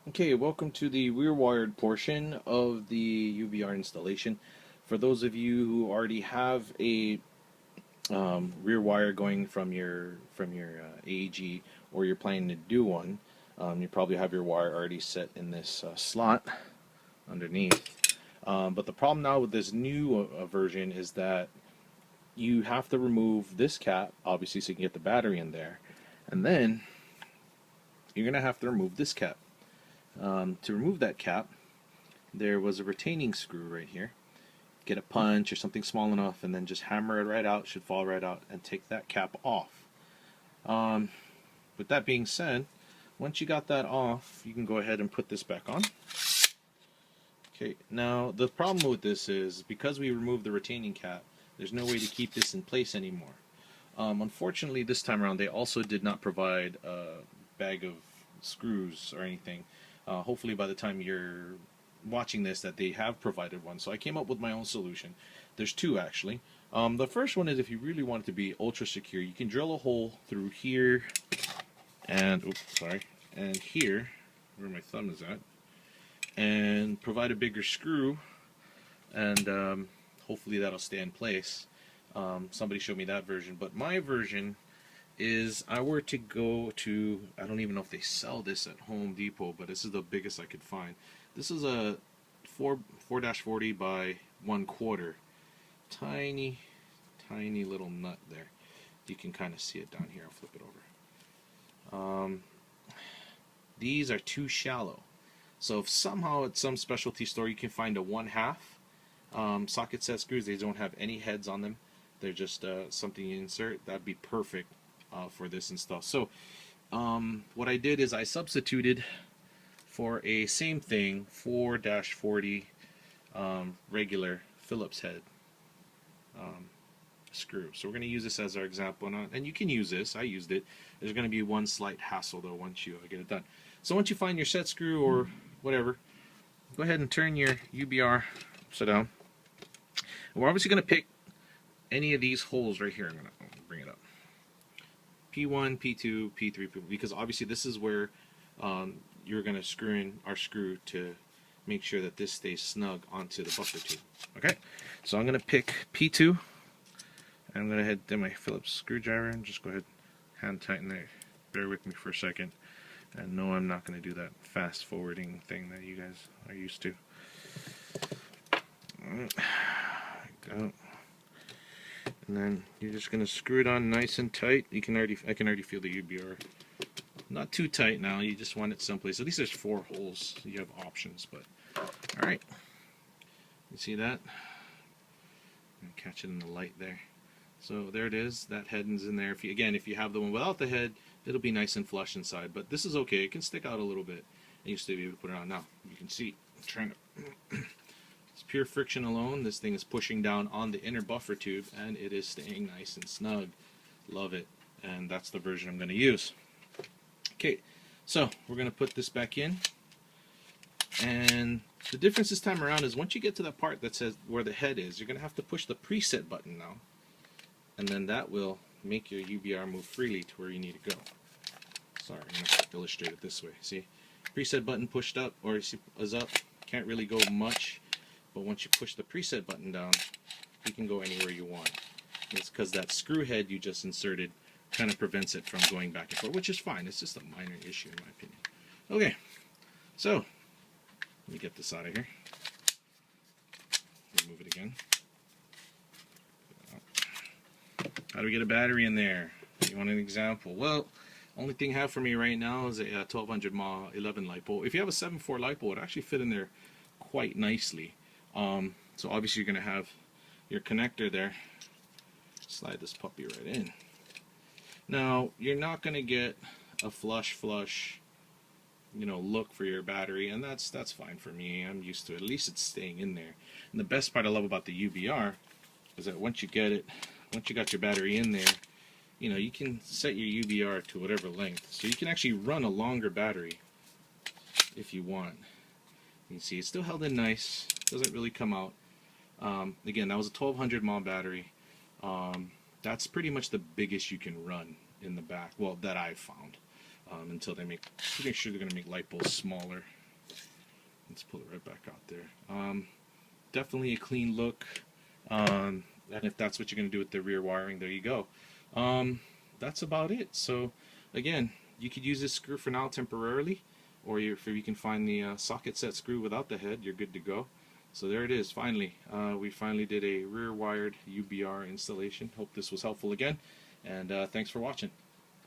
Okay, welcome to the rear wired portion of the UBR installation. For those of you who already have a rear wire going from your AEG, or you're planning to do one, you probably have your wire already set in this slot underneath. But the problem now with this new version is that you have to remove this cap, obviously, so you can get the battery in there, and then you're gonna have to remove this cap. To remove that cap, there was a retaining screw right here. Get a punch or something small enough and then just hammer it right out. Should fall right out, and take that cap off. With that being said, once you got that off, you can go ahead and put this back on. Okay, now the problem with this is because we removed the retaining cap, there's no way to keep this in place anymore. Unfortunately, this time around, they also did not provide a bag of screws or anything. Hopefully by the time you're watching this that they have provided one. So I came up with my own solution. There's two actually. The first one is if you really want it to be ultra secure, you can drill a hole through here and and here, where my thumb is at, and provide a bigger screw, and hopefully that'll stay in place. Somebody showed me that version, but my version is I were to go to, I don't even know if they sell this at Home Depot, but this is the biggest I could find. This is a 4-40 by 1/4. Tiny little nut there. You can kind of see it down here. I'll flip it over. These are too shallow. So if somehow at some specialty store you can find a 1/2 socket set screws, they don't have any heads on them. They're just something you insert. That'd be perfect for this and stuff. So what I did is I substituted for a same thing 4-40 regular Phillips head screw. So we're going to use this as our example, and you can use this. I used it. There's going to be one slight hassle though once you get it done. So once you find your set screw or whatever, go ahead and turn your UBR upside down. And we're obviously going to pick any of these holes right here. I'm going to bring it up. P1, P2, P3, because obviously this is where you're going to screw in our screw to make sure that this stays snug onto the buffer tube. Okay, so I'm going to pick P2. I'm going to head to my Phillips screwdriver and just go ahead hand tighten there. Bear with me for a second. And no, I'm not going to do that fast forwarding thing that you guys are used to. Alright, go. And then you're just going to screw it on nice and tight. I can already feel the UBR. Not too tight now. You just want it someplace. At least there's 4 holes. You have options, but all right. You see that? Catch it in the light there. So there it is. That head is in there. If you have the one without the head, it'll be nice and flush inside. But this is okay. It can stick out a little bit, and you still be able to put it on. Now you can see. I'm trying to. It's pure friction alone. This thing is pushing down on the inner buffer tube, and it is staying nice and snug. Love it. And that's the version I'm going to use. Okay, so we're going to put this back in. And the difference this time around is once you get to that part that says where the head is, you're going to have to push the preset button now. And then that will make your UBR move freely to where you need to go. Sorry, I'm going to illustrate it this way. See, preset button pushed up or is up. Can't really go much. But once you push the preset button down, you can go anywhere you want. It's because that screw head you just inserted kind of prevents it from going back and forth, which is fine. It's just a minor issue in my opinion. Okay, so let me get this out of here. Remove it again. How do we get a battery in there? You want an example? Well, only thing I have for me right now is a 1200 mAh 11 LiPo. If you have a 7.4 LiPo, it actually fit in there quite nicely. So obviously you're going to have your connector there. Slide this puppy right in. Now you're not going to get a flush look for your battery, and that's fine for me. I'm used to it. At least it's staying in there. And the best part I love about the UBR is that once you got your battery in there, you can set your UBR to whatever length, so you can actually run a longer battery if you want. You can see it's still held in nice. Doesn't really come out. Again, that was a 1200 mAh battery. That's pretty much the biggest you can run in the back. Well, that I've found. Until they make, pretty sure they're going to make LiPos smaller. Let's pull it right back out there. Definitely a clean look. And if that's what you're going to do with the rear wiring, there you go. That's about it. So again, you could use this screw for now temporarily, or if you can find the socket set screw without the head, you're good to go. So there it is, finally. We finally did a rear wired UBR installation. Hope this was helpful again, and thanks for watching.